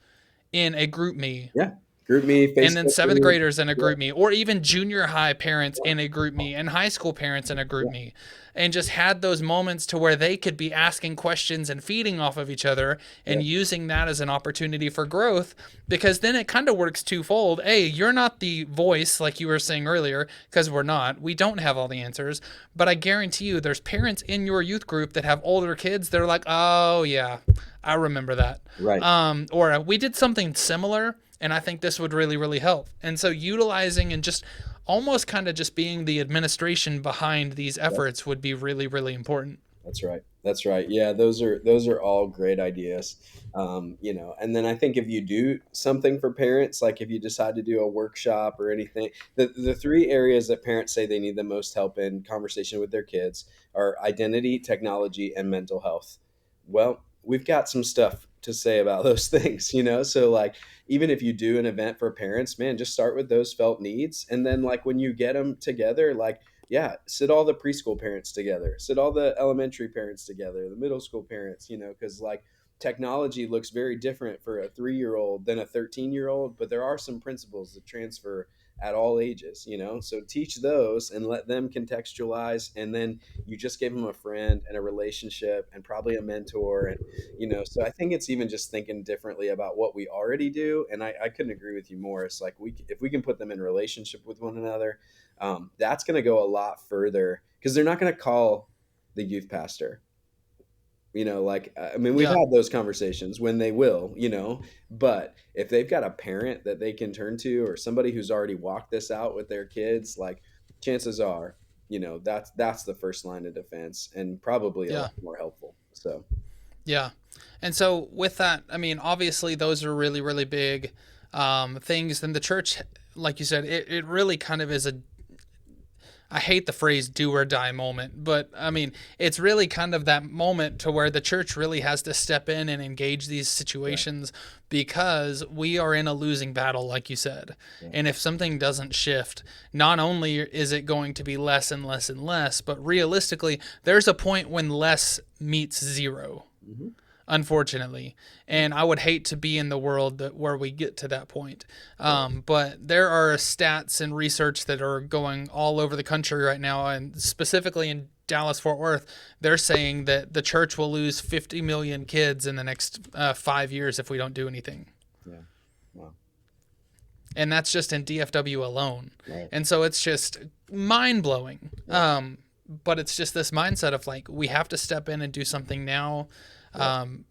Speaker 1: in a group me,
Speaker 2: Yeah. Group me,
Speaker 1: and then
Speaker 2: Facebook
Speaker 1: 7th
Speaker 2: group.
Speaker 1: graders in a
Speaker 2: Yeah.
Speaker 1: group me, or even junior high parents in a group me, and high school parents in a group
Speaker 2: Yeah.
Speaker 1: me, and just had those moments to where they could be asking questions and feeding off of each other
Speaker 2: Yeah.
Speaker 1: and using that as an opportunity for growth? Because then it kind of works twofold. A, you're not the voice, like you were saying earlier, because we're not. We don't have all the answers. But I guarantee you there's parents in your youth group that have older kids. They're like, oh, yeah, I remember that.
Speaker 2: Right.
Speaker 1: Or we did something similar, and I think this would really help. And so utilizing and just almost kind of just being the administration behind these
Speaker 2: Yep.
Speaker 1: efforts would be really important.
Speaker 2: That's right. That's right. Yeah, those are all great ideas. And then I think if you do something for parents, like if you decide to do a workshop or anything, the three areas that parents say they need the most help in conversation with their kids are identity, technology, and mental health. Well, we've got some stuff to say about those things. So like even if you do an event for parents, man, just start with those felt needs, and then like when you get them together, like yeah, sit all the preschool parents together, sit all the elementary parents together, the middle school parents, because like technology looks very different for a 3-year-old than a 13-year-old, but there are some principles that transfer at all ages. So teach those and let them contextualize. And then you just gave them a friend and a relationship and probably a mentor. And so I think it's even just thinking differently about what we already do. And I couldn't agree with you more. It's like if we can put them in relationship with one another, that's going to go a lot further because they're not going to call the youth pastor. Like, I mean, we've
Speaker 1: Yeah.
Speaker 2: had those conversations when they will, but if they've got a parent that they can turn to or somebody who's already walked this out with their kids, like chances are, that's the first line of defense and probably a
Speaker 1: Yeah.
Speaker 2: lot more helpful. So,
Speaker 1: Yeah. And so with that, obviously those are really big things. Then the church, like you said, it really kind of is I hate the phrase do or die moment, but I mean, it's really kind of that moment to where the church really has to step in and engage these
Speaker 2: Right.
Speaker 1: situations because we are in a losing battle, like you said.
Speaker 2: Yeah.
Speaker 1: And if something doesn't shift, not only is it going to be less and less and less, but realistically, there's a point when less meets zero,
Speaker 2: Hmm.
Speaker 1: unfortunately.
Speaker 2: Yeah.
Speaker 1: And I would hate to be in the world where we get to that point.
Speaker 2: Right.
Speaker 1: But there are stats and research that are going all over the country right now, and specifically in Dallas Fort Worth, they're saying that the church will lose 50 million kids in the next 5 years if we don't do anything.
Speaker 2: Yeah. Wow.
Speaker 1: And that's just in DFW alone.
Speaker 2: Right.
Speaker 1: And so it's just mind blowing.
Speaker 2: Yeah.
Speaker 1: But it's just this mindset of like, we have to step in and do something now.
Speaker 2: Yeah.
Speaker 1: Um,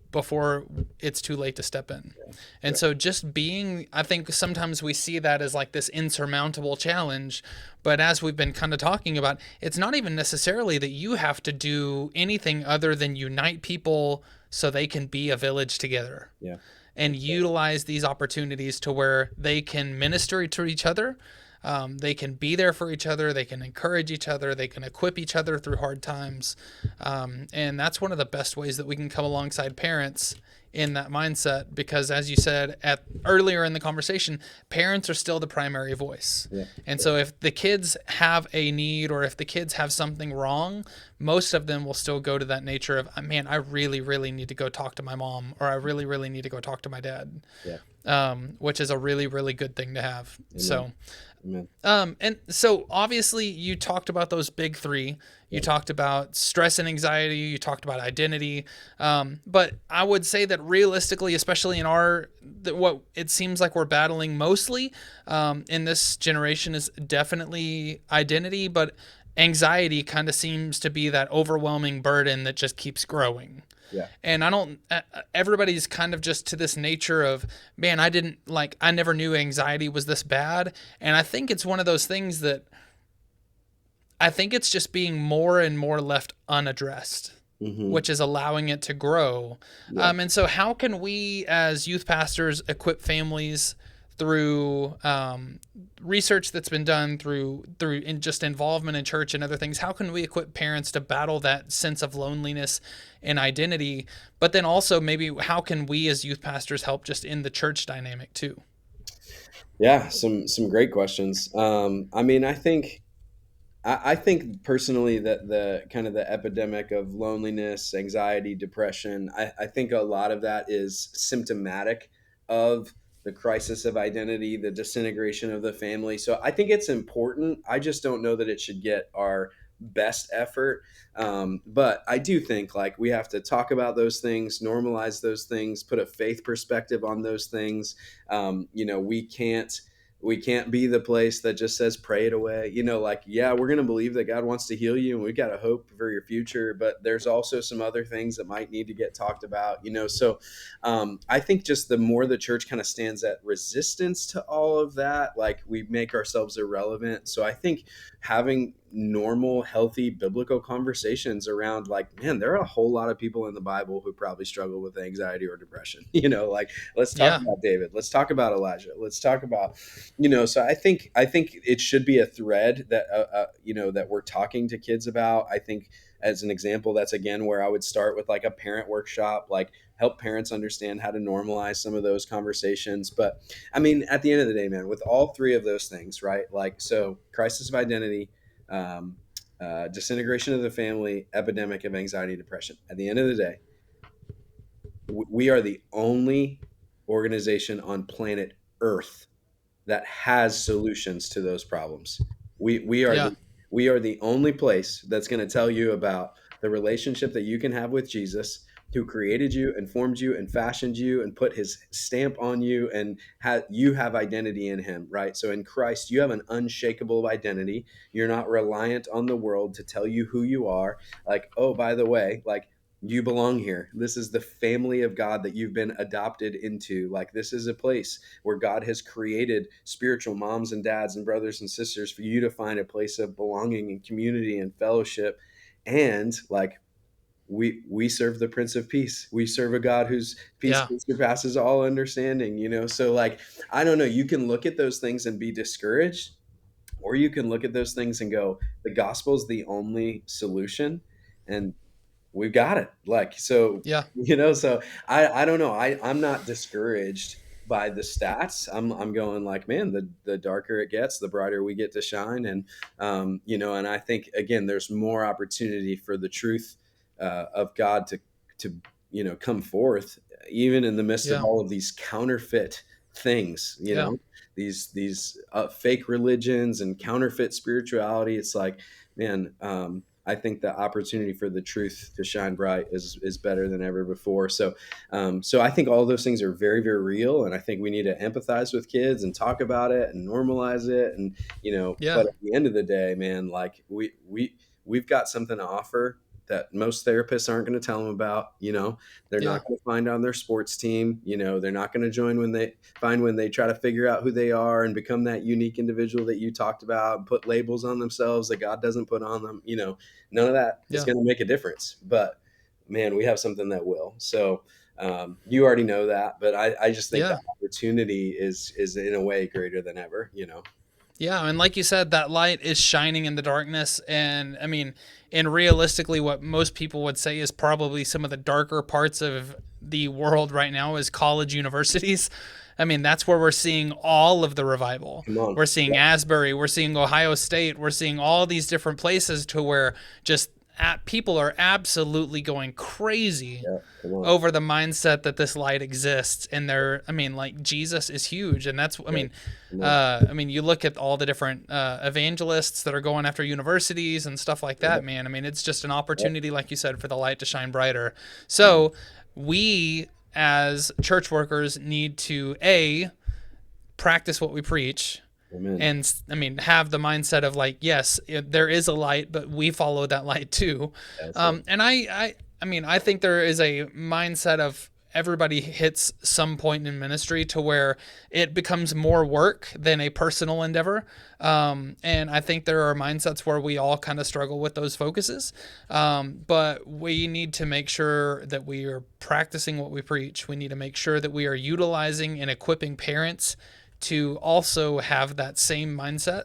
Speaker 1: before it's too late to step in.
Speaker 2: Yeah.
Speaker 1: And
Speaker 2: Yeah.
Speaker 1: so just being, I think sometimes we see that as like this insurmountable challenge. But as we've been kind of talking about, it's not even necessarily that you have to do anything other than unite people so they can be a village together
Speaker 2: Yeah.
Speaker 1: and
Speaker 2: That's right.
Speaker 1: utilize these opportunities to where they can minister to each other. They can be there for each other. They can encourage each other. They can equip each other through hard times. And that's one of the best ways that we can come alongside parents in that mindset because, as you said at earlier in the conversation, parents are still the primary voice.
Speaker 2: Yeah.
Speaker 1: And so if the kids have a need or if the kids have something wrong, most of them will still go to that nature of, man, I really, really need to go talk to my mom, or I really, really need to go talk to my dad,
Speaker 2: Yeah.
Speaker 1: which is a really, really good thing to have.
Speaker 2: Amen.
Speaker 1: So,
Speaker 2: Amen.
Speaker 1: and so obviously you talked about those big three. You
Speaker 2: Yeah.
Speaker 1: talked about stress and anxiety. You talked about identity. But I would say that realistically, especially in what it seems like we're battling mostly in this generation is definitely identity, but anxiety kind of seems to be that overwhelming burden that just keeps growing.
Speaker 2: Yeah.
Speaker 1: And I don't, everybody's kind of just to this nature of, man, I never knew anxiety was this bad. And I think it's one of those things that I think it's just being more and more left unaddressed,
Speaker 2: Hmm.
Speaker 1: which is allowing it to grow.
Speaker 2: Yeah.
Speaker 1: And so, how can we as youth pastors equip families through research that's been done through just involvement in church and other things? How can we equip parents to battle that sense of loneliness and identity? But then also maybe how can we as youth pastors help just in the church dynamic too?
Speaker 2: Yeah. Some great questions. I mean, I think personally that the kind of the epidemic of loneliness, anxiety, depression, I think a lot of that is symptomatic of the crisis of identity, the disintegration of the family. So I think it's important. I just don't know that it should get our best effort. But I do think like we have to talk about those things, normalize those things, put a faith perspective on those things. We can't be the place that just says pray it away. Like, yeah, we're going to believe that God wants to heal you and we've got a hope for your future, but there's also some other things that might need to get talked about. So I think just the more the church kind of stands at resistance to all of that, like we make ourselves irrelevant. So I think having normal, healthy, biblical conversations around like, man, there are a whole lot of people in the Bible who probably struggle with anxiety or depression. Like, let's talk
Speaker 1: Yeah.
Speaker 2: about David. Let's talk about Elijah. Let's talk about so I think it should be a thread that that we're talking to kids about. I think as an example, that's again where I would start with like a parent workshop, like help parents understand how to normalize some of those conversations. But I mean, at the end of the day, man, with all three of those things, right? Like, so crisis of identity, um, disintegration of the family, epidemic of anxiety, depression. At the end of the day, we are the only organization on planet Earth that has solutions to those problems. We are
Speaker 1: Yeah.
Speaker 2: the only place that's going to tell you about the relationship that you can have with Jesus, who created you and formed you and fashioned you and put his stamp on you, and you have identity in him, right? So in Christ, you have an unshakable identity. You're not reliant on the world to tell you who you are. Like, oh, by the way, like, you belong here. This is the family of God that you've been adopted into. Like, this is a place where God has created spiritual moms and dads and brothers and sisters for you to find a place of belonging and community and fellowship. And like, we serve the Prince of Peace. We serve a God whose peace
Speaker 1: Yeah.
Speaker 2: surpasses all understanding. So like, I don't know, you can look at those things and be discouraged, or you can look at those things and go, the gospel's the only solution, and we've got it. Like, so,
Speaker 1: Yeah.
Speaker 2: so I don't know. I'm not discouraged by the stats. I'm going like, man, the darker it gets, the brighter we get to shine. And, and I think, again, there's more opportunity for the truth of God to, come forth, even in the midst of
Speaker 1: Yeah.
Speaker 2: all of these counterfeit things,
Speaker 1: Yeah.
Speaker 2: these fake religions and counterfeit spirituality. It's like, man, I think the opportunity for the truth to shine bright is better than ever before. So I think all those things are very, very real, and I think we need to empathize with kids and talk about it and normalize it. And
Speaker 1: Yeah.
Speaker 2: but at the end of the day, man, like we've got something to offer that most therapists aren't going to tell them about. They're
Speaker 1: Yeah.
Speaker 2: not going to find on their sports team. They're not going to join when they try to figure out who they are and become that unique individual that you talked about and put labels on themselves that God doesn't put on them. None of that is
Speaker 1: Yeah.
Speaker 2: going to make a difference. But man, we have something that will. So you already know that, but I just think the
Speaker 1: Yeah.
Speaker 2: opportunity is in a way greater than ever.
Speaker 1: Yeah, and like you said, that light is shining in the darkness, and I mean, and realistically, what most people would say is probably some of the darker parts of the world right now is college universities. I mean, that's where we're seeing all of the revival.
Speaker 2: Come on.
Speaker 1: We're seeing Asbury, we're seeing Ohio State, we're seeing all these different places to where just people are absolutely going crazy
Speaker 2: Yeah, come on.
Speaker 1: over the mindset that this light exists, and they're, I mean, like, Jesus is huge, and that's, I
Speaker 2: Yeah,
Speaker 1: mean,
Speaker 2: come on.
Speaker 1: you look at all the different evangelists that are going after universities and stuff like
Speaker 2: Yeah,
Speaker 1: that, man. I mean, it's just an
Speaker 2: yeah.
Speaker 1: opportunity, like you said, for the light to shine brighter. So we as church workers need to practice what we preach,
Speaker 2: Amen.
Speaker 1: and I mean, have the mindset of like, yes, there is a light, but we follow that light too.
Speaker 2: That's it.
Speaker 1: And I mean, I think there is a mindset of everybody hits some point in ministry to where it becomes more work than a personal endeavor. And I think there are mindsets where we all kind of struggle with those focuses. But we need to make sure that we are practicing what we preach. We need to make sure that we are utilizing and equipping parents to also have that same mindset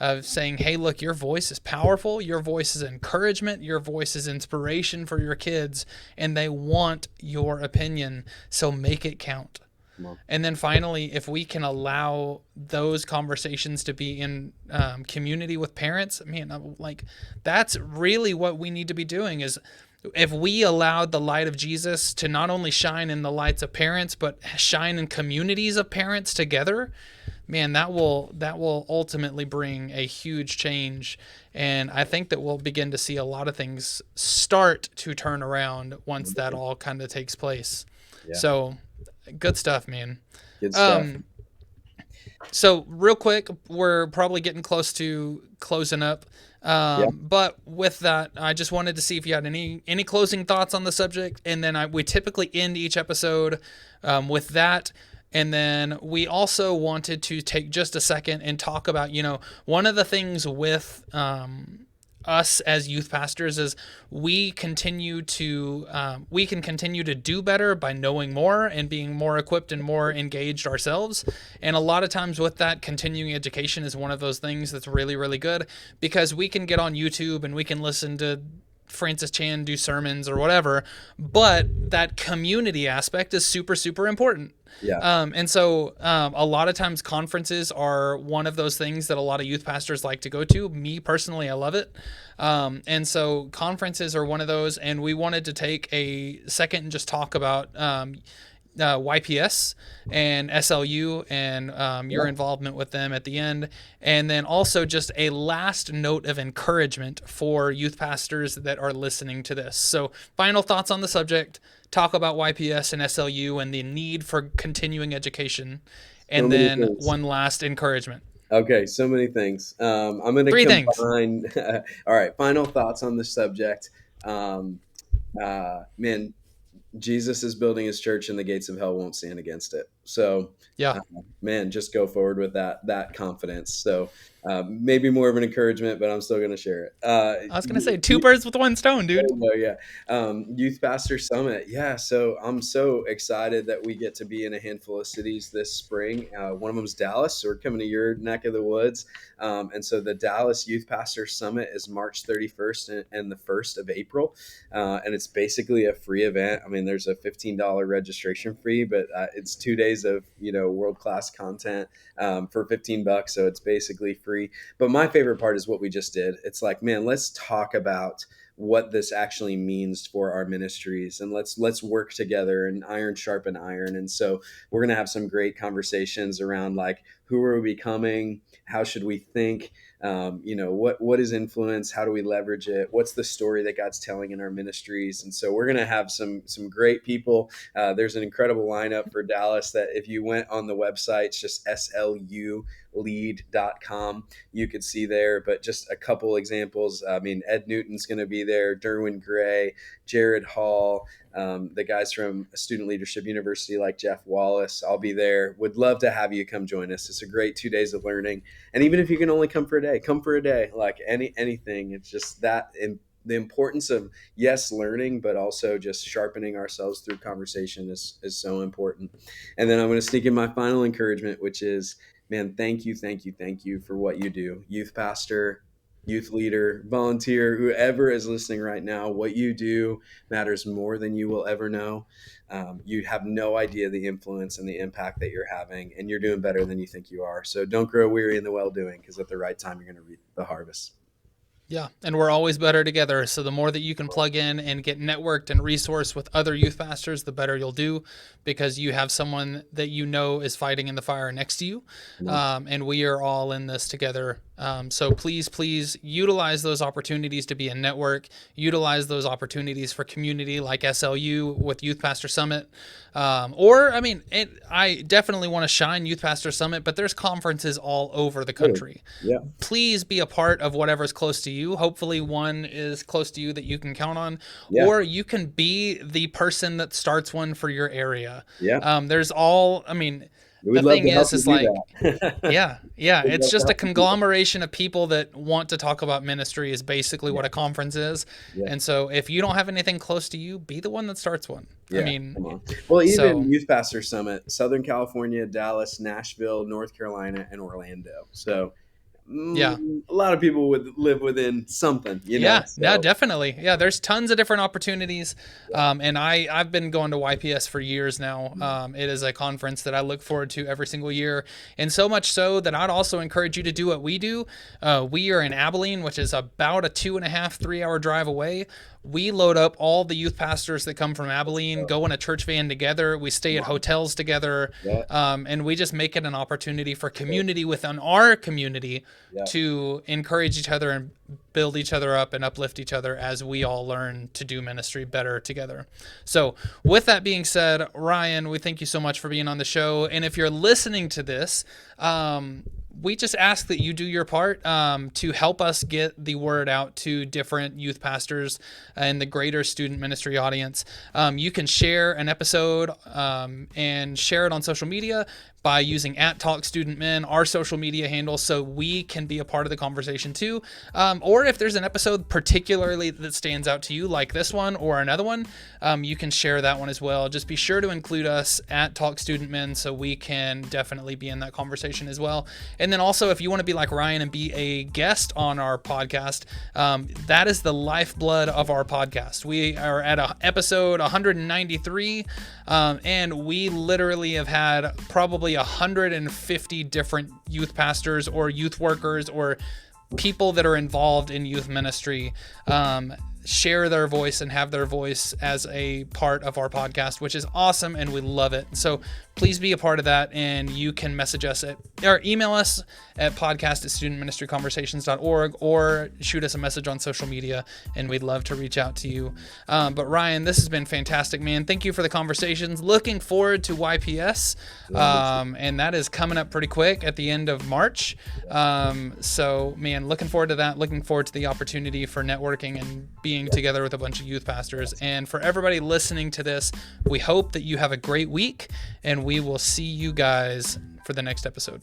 Speaker 1: of saying, hey, look, your voice is powerful. Your voice is encouragement. Your voice is inspiration for your kids, and they want your opinion. So make it count.
Speaker 2: Come on.
Speaker 1: And then finally, if we can allow those conversations to be in community with parents, man, like, that's really what we need to be doing. Is if we allowed the light of Jesus to not only shine in the lights of parents, but shine in communities of parents together, man, that will ultimately bring a huge change. And I think that we'll begin to see a lot of things start to turn around once that all kind of takes place.
Speaker 2: Yeah.
Speaker 1: So good stuff, man.
Speaker 2: Good stuff.
Speaker 1: So real quick, we're probably getting close to closing up.
Speaker 2: Yeah.
Speaker 1: But with that, I just wanted to see if you had any closing thoughts on the subject, and then we typically end each episode with that. And then we also wanted to take just a second and talk about, one of the things with us as youth pastors is we can continue to do better by knowing more and being more equipped and more engaged ourselves. And a lot of times with that, continuing education is one of those things that's really, really good, because we can get on YouTube and we can listen to Francis Chan do sermons or whatever, but that community aspect is super, super important.
Speaker 2: Yeah.
Speaker 1: And so a lot of times conferences are one of those things that a lot of youth pastors like to go to. Me personally, I love it. And so conferences are one of those, and we wanted to take a second and just talk about YPS and SLU and your involvement with them at the end. And then also just a last note of encouragement for youth pastors that are listening to this. So final thoughts on the subject, talk about YPS and SLU and the need for continuing education, and then one last encouragement.
Speaker 2: Okay, so many things. I'm going to
Speaker 1: Three things.
Speaker 2: combine. All right, final thoughts on the subject. Man, Jesus is building his church, and the gates of hell won't stand against it. So,
Speaker 1: Yeah.
Speaker 2: man, just go forward with that confidence. So, Maybe more of an encouragement, but I'm still going to share it.
Speaker 1: I was gonna say two birds with one stone, dude.
Speaker 2: Yeah. Youth Pastor Summit. Yeah. So I'm so excited that we get to be in a handful of cities this spring. One of them is Dallas. So we're coming to your neck of the woods. And so the Dallas Youth Pastor Summit is March 31st and the 1st of April. And it's basically a free event. I mean, there's a $15 registration fee, but it's 2 days of, world-class content for $15. So it's basically free. But my favorite part is what we just did. It's like, man, let's talk about what this actually means for our ministries, and let's work together and iron sharpen iron. And so we're going to have some great conversations around, like, who are we becoming? How should we think? What is influence? How do we leverage it? What's the story that God's telling in our ministries? And so we're going to have some great people. There's an incredible lineup for Dallas that if you went on the website, it's just slulead.com, you could see there. But just a couple examples. I mean, Ed Newton's going to be there, Derwin Gray, Jared Hall, the guys from Student Leadership University like Jeff Wallace. I'll be there. Would love to have you come join us. It's a great 2 days of learning. And even if you can only come for a day, come for a day. Like anything. It's just that in the importance of, yes, learning, but also just sharpening ourselves through conversation is so important. And then I'm going to sneak in my final encouragement, which is, man, thank you for what you do. Youth pastor, youth leader, volunteer, whoever is listening right now, what you do matters more than you will ever know. You have no idea the influence and the impact that you're having, and you're doing better than you think you are. So don't grow weary in the well-doing, because at the right time, you're going to reap the harvest.
Speaker 1: Yeah, and we're always better together. So the more that you can plug in and get networked and resourced with other youth pastors, the better you'll do, because you have someone that you know is fighting in the fire next to you. And we are all in this together. So please utilize those opportunities to be a network, utilize those opportunities for community like SLU with Youth Pastor Summit. I definitely want to shine Youth Pastor Summit, but there's conferences all over the country.
Speaker 2: Yeah.
Speaker 1: Please be a part of whatever's close to you. Hopefully one is close to you that you can count on, or you can be the person that starts one for your area. The thing is like, it's just a conglomeration of people that want to talk about ministry is basically what a conference is. Yeah. And so if you don't have anything close to you, be the one that starts one.
Speaker 2: Yeah, even Youth Pastor Summit, Southern California, Dallas, Nashville, North Carolina, and Orlando. So a lot of people would live within something,
Speaker 1: Yeah, definitely. Yeah, there's tons of different opportunities. And I've been going to YPS for years now. It is a conference that I look forward to every single year. And so much so that I'd also encourage you to do what we do. We are in Abilene, which is about a 2.5-3 hour drive away. We load up all the youth pastors that come from Abilene, go in a church van together. We stay at hotels together, and we just make it an opportunity for community within our community to encourage each other and build each other up and uplift each other as we all learn to do ministry better together. So with that being said, Ryan, we thank you so much for being on the show. And if you're listening to this, we just ask that you do your part to help us get the word out to different youth pastors and the greater student ministry audience. You can share an episode and share it on social media by using @TalkStudentMen, our social media handle, so we can be a part of the conversation too. Or if there's an episode particularly that stands out to you, like this one or another one, you can share that one as well. Just be sure to include us @TalkStudentMen so we can definitely be in that conversation as well. And then also, if you want to be like Ryan and be a guest on our podcast, that is the lifeblood of our podcast. We are at episode 193, and we literally have had probably 150 different youth pastors or youth workers or people that are involved in youth ministry share their voice and have their voice as a part of our podcast, which is awesome, and we love it. So please be a part of that, and you can message us or email us at podcast@studentministryconversations.org, or shoot us a message on social media, and we'd love to reach out to you. But Ryan, this has been fantastic, man. Thank you for the conversations. Looking forward to YPS, and that is coming up pretty quick at the end of March. So man, looking forward to that. Looking forward to the opportunity for networking and being together with a bunch of youth pastors. And for everybody listening to this, we hope that you have a great week, and we will see you guys for the next episode.